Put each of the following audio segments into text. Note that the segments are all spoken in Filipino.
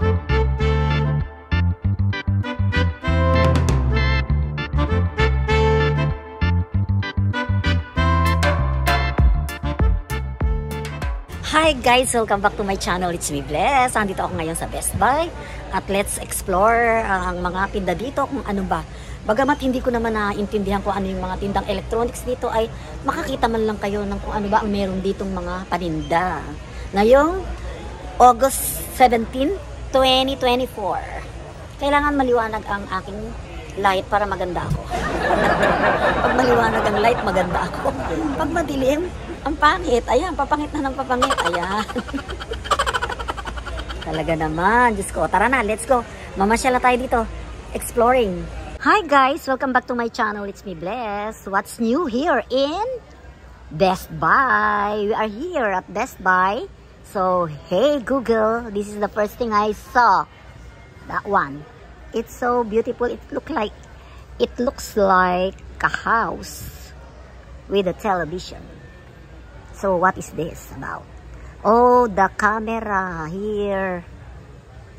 Hi guys! Welcome back to my channel. It's me, Bless. Andito ako ngayon sa Best Buy at let's explore ang mga tinda dito kung ano ba. Bagamat hindi ko naman naintindihan kung ano yung mga tindang electronics dito, ay makakita man lang kayo ng kung ano ba ang meron ditong mga paninda. Ngayong August 17, 2024. Kailangan maliwanag ang aking light para maganda ako. Pag maliwanag ang light, maganda ako. Pag madilim, ang pangit. Ayan, papangit na ng papangit. Ayan. Talaga naman. Diyos ko. Tara na, let's go. Mamasyala tayo dito. Exploring. Hi guys! Welcome back to my channel. It's me, Bless. What's new here in Best Buy? We are here at Best Buy. So, hey Google, this is the first thing I saw. That one. It's so beautiful. It looks like a house with a television. So what is this about? Oh, the camera here.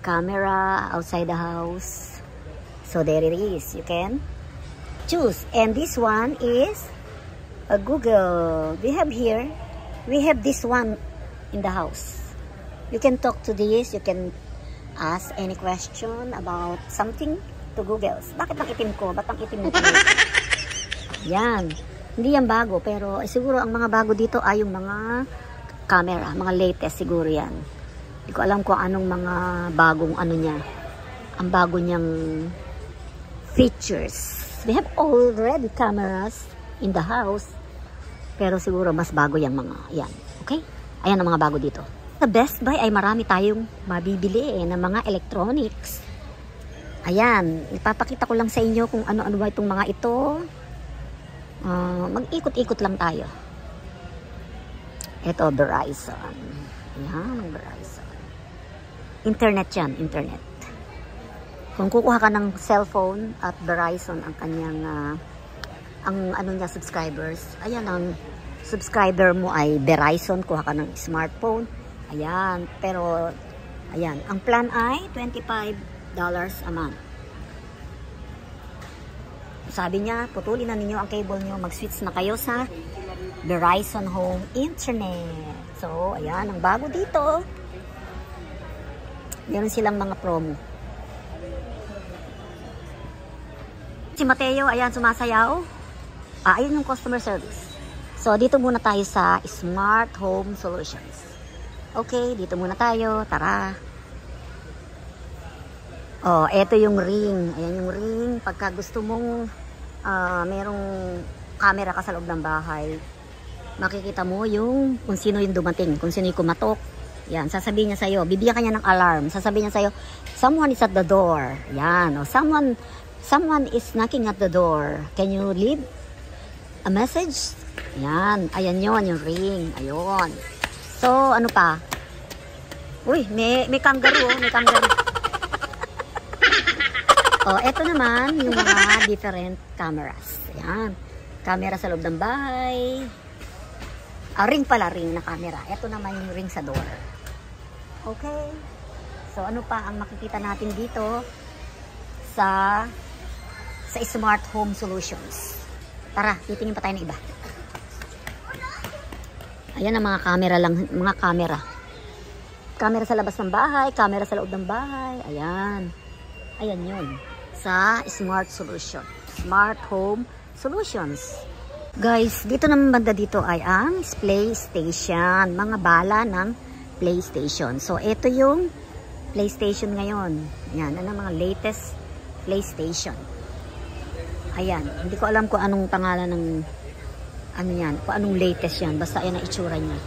Camera outside the house. So there it is. You can choose. And this one is a Google. We have this one in the house. You can talk to this. You can ask any question about something to Google. Bakit ang itim ko? Ba't ang itim nito? Yan. Hindi yan bago, pero siguro ang mga bago dito ay yung mga camera, mga latest siguro yan. Hindi ko alam kung anong mga bagong ano niya. Ang bago niyang features. We have already cameras in the house, pero siguro mas bago yung mga yan. Okay? Ayan ang mga bago dito. Sa Best Buy ay marami tayong mabibili ng mga electronics. Ayan, ipapakita ko lang sa inyo kung ano-ano ba itong mga ito. Mag-ikot-ikot lang tayo. Ito, Verizon. Ayan, Verizon. Internet yan, internet. Kung kukuha ka ng cellphone at Verizon ang kanyang ang ano niya, subscribers. Ayan, ang subscriber mo ay Verizon, kuha ka ng smartphone. Ayan, pero ayan, ang plan ay $25 a month. Sabi niya, putulin na ninyo ang cable nyo, mag-switch na kayo sa Verizon Home Internet. So, ayan, ang bago dito. Meron silang mga promo. Si Mateo, ayan, sumasayaw. Ayun yung customer service. So, dito muna tayo sa Smart Home Solutions. Okay, dito muna tayo. Tara. Oh, eto yung ring. Ayan yung ring. Pagka gusto mong merong camera ka sa loob ng bahay, makikita mo yung kung sino yung dumating, kung sino yung kumatok. Yan, sasabihin niya sa'yo, bibigyan ka niya ng alarm. Sasabihin niya sa'yo, someone is at the door. Yan, o someone is knocking at the door. Can you leave a message? Yan, ayan yun, yung ring. Ayun. So, ano pa? Uy, may kangaroo, may kangaroo. Oh, eto naman yung mga different cameras. Ayan. Camera sa loob ng bahay. Ring pala, ring na camera. Eto naman yung ring sa door. Okay. So, ano pa ang makikita natin dito sa Smart Home Solutions? Tara, titingin pa tayo ng iba. Ayan ang mga camera lang, mga camera. Camera sa labas ng bahay, camera sa loob ng bahay. Ayan. Ayan yun. Sa Smart Solution. Smart Home Solutions. Guys, dito naman banda dito ay ang PlayStation. Mga bala ng PlayStation. So, ito yung PlayStation ngayon. Yan, ano mga latest PlayStation. Ayan. Hindi ko alam kung anong pangalan ng ano yan. Kung anong latest yan. Basta yan ang itsura niya.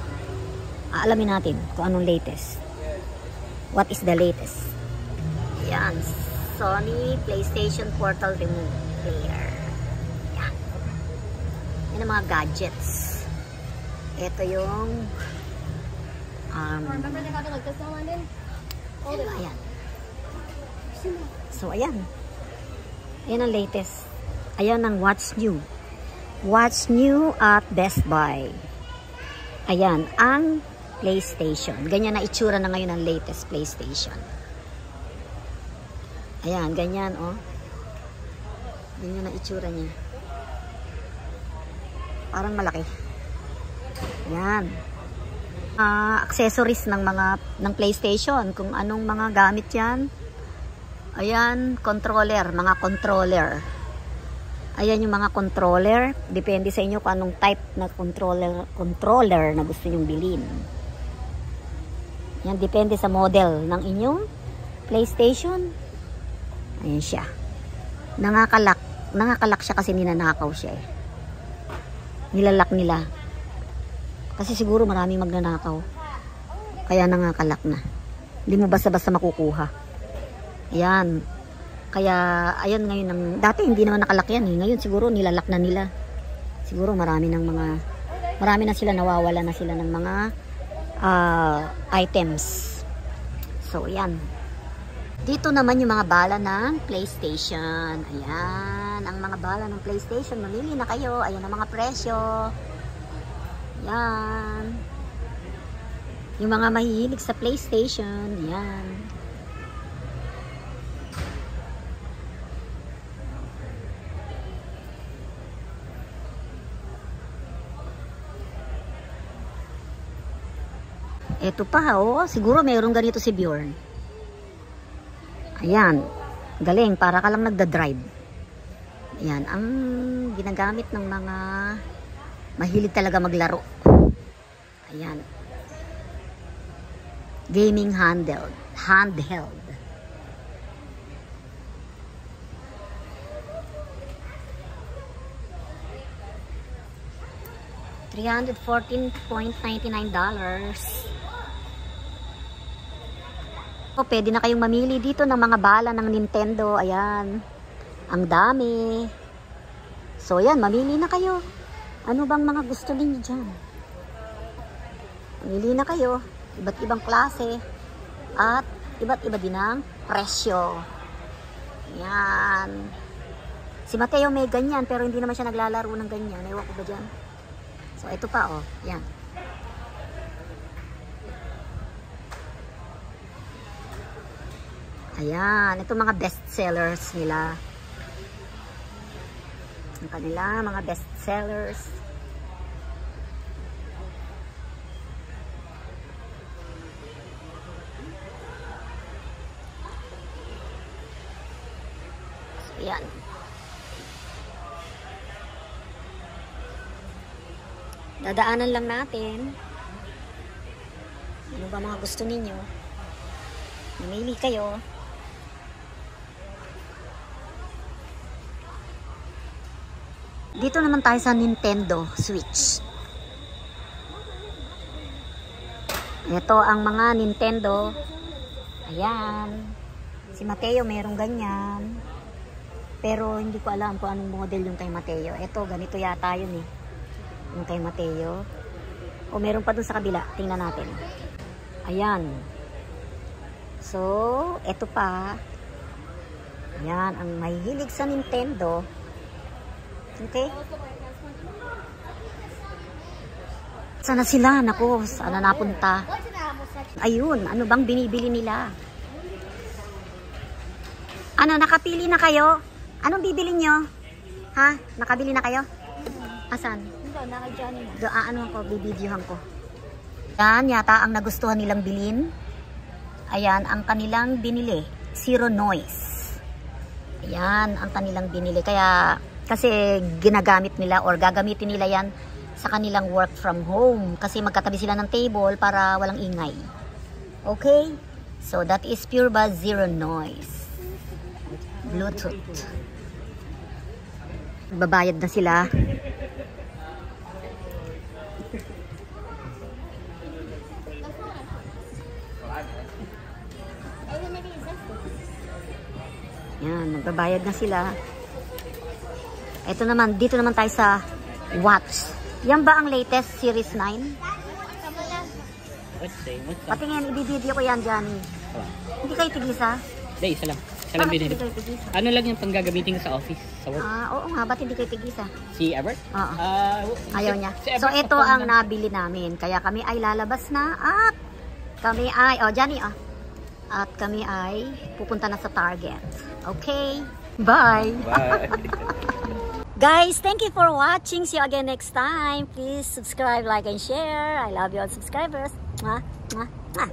Alamin natin kung anong latest. What is the latest? Ayan. Sony PlayStation Portal Remote Player. Yan. Yan ang mga gadgets. Ito yung ayan. So, ayan. Ayan ang latest. Ayan ang what's new. What's new at Best Buy. Ayan, ang PlayStation. Ganyan na itsura na ngayon ang latest PlayStation. Ayan, ganyan, oh. Ganyan ang itsura niya. Parang malaki. Ayan. Accessories ng PlayStation. Kung anong mga gamit yan. Ayan, controller. Mga controller. Ayan yung mga controller. Depende sa inyo kung anong type na controller na gusto nyong bilhin. Yan, depende sa model ng inyong PlayStation. Ayan siya. Nangakalak. Nangakalak siya kasi ninanakaw siya eh. Nilalak nila. Kasi siguro maraming magnanakaw. Kaya nangakalak na. Hindi mo basta-basta makukuha. Ayan. Kaya, ayan ngayon. Dati hindi naman nakalak yan eh. Ngayon siguro nilalak na nila. Siguro marami na sila, nawawala na sila ng mga items. So, ayan. Dito naman yung mga bala ng PlayStation. Ayan. Ang mga bala ng PlayStation. Mamili na kayo. Ayan ang mga presyo. Ayan. Yung mga mahihilig sa PlayStation. Ayan. Eto pa, oh. Siguro mayroong ganito si Bjorn. Ayan. Galing. Para ka lang nagda-drive. Ayan. Ang ginagamit ng mga mahilig talaga maglaro. Ayan. Gaming handheld. $314.99. O, pwede na kayong mamili dito ng mga bala ng Nintendo. Ayan. Ang dami. So, ayan. Mamili na kayo. Ano bang mga gusto ninyo dyan? Mamili na kayo. Iba't ibang klase. At iba't iba din ang presyo. Ayan. Si Mateo may ganyan, pero hindi naman siya naglalaro ng ganyan. Ewan ko ba dyan? So, ito pa, oh. Ayan. Ayan, ito mga best sellers nila. Ang kanila, mga best sellers. So, ayan. Dadaanan lang natin. Ano ba mga gusto ninyo? Mamili kayo. Dito naman tayo sa Nintendo Switch. Ito ang mga Nintendo. Ayan. Si Mateo mayroong ganyan. Pero hindi ko alam kung anong model yung kay Mateo. Ito, ganito yata yun eh. Yung kay Mateo. O meron pa dun sa kabila. Tingnan natin. Ayan. So, ito pa. Ayan, ang mahihilig sa Nintendo. Okay? Sana sila? Naku, sana napunta. Ayun, ano bang binibili nila? Ano, nakapili na kayo? Anong bibili nyo? Ha? Nakabili na kayo? Asan? Ano ako, bibidyohan ko. Yan, yata ang nagustuhan nilang bilhin. Ayan, ang kanilang binili. Zero noise. Ayan, ang kanilang binili. Kaya, kasi ginagamit nila or gagamitin nila yan sa kanilang work from home. Kasi magkatabi sila ng table para walang ingay. Okay? So, that is Pure Buzz Zero Noise. Bluetooth. Babayad na sila. Yan, nagbabayad na sila. Ito naman, dito naman tayo sa watch. Yan ba ang latest Series 9? Patingin, ibibideo ko yan, Johnny. Hindi kayo tigisa? Hindi, isa lang. Isa lang binili. Ano lang yung panggagamitin ko sa office, sa work? Oo nga, ba't hindi kayo tigisa? Si Albert? Oo. Ayaw niya. So, ito ang nabili namin. Kaya kami ay lalabas na at kami ay, Johnny, At kami ay pupunta na sa Target. Okay? Bye! Bye! Guys, thank you for watching. See you again next time. Please subscribe, like, and share. I love you all subscribers. Mwah, mwah, mwah.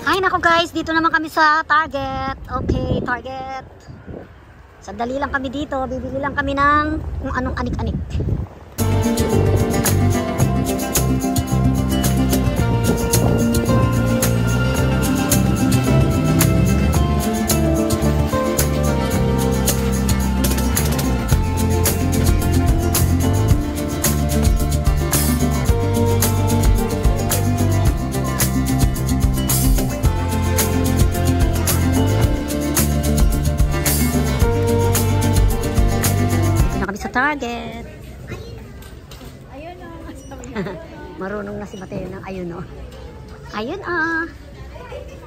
Ay nako guys, dito naman kami sa Target. Okay, Target. Sandali lang kami dito, bibili lang kami ng kung anong anik-anik. Target. Marunong na si Mateo ng ayun o. Ayun o.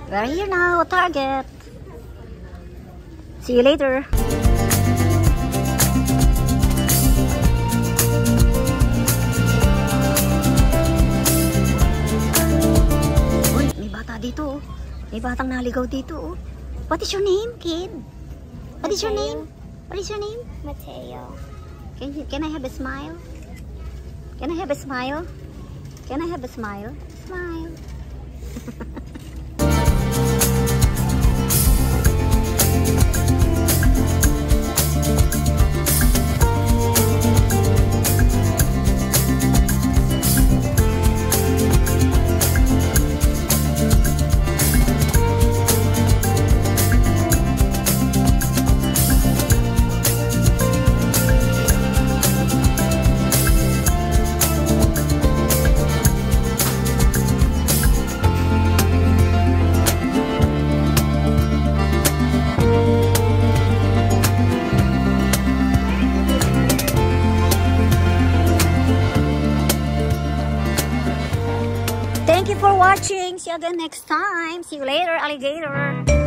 We're here now, Target. See you later. Uy, may bata dito. May batang naligaw dito. What is your name, kid? What is your name? What is your name? Mateo. Can I have a smile? Can I have a smile? Can I have a smile? Smile. Thank you for watching. See you again next time. See you later, alligator.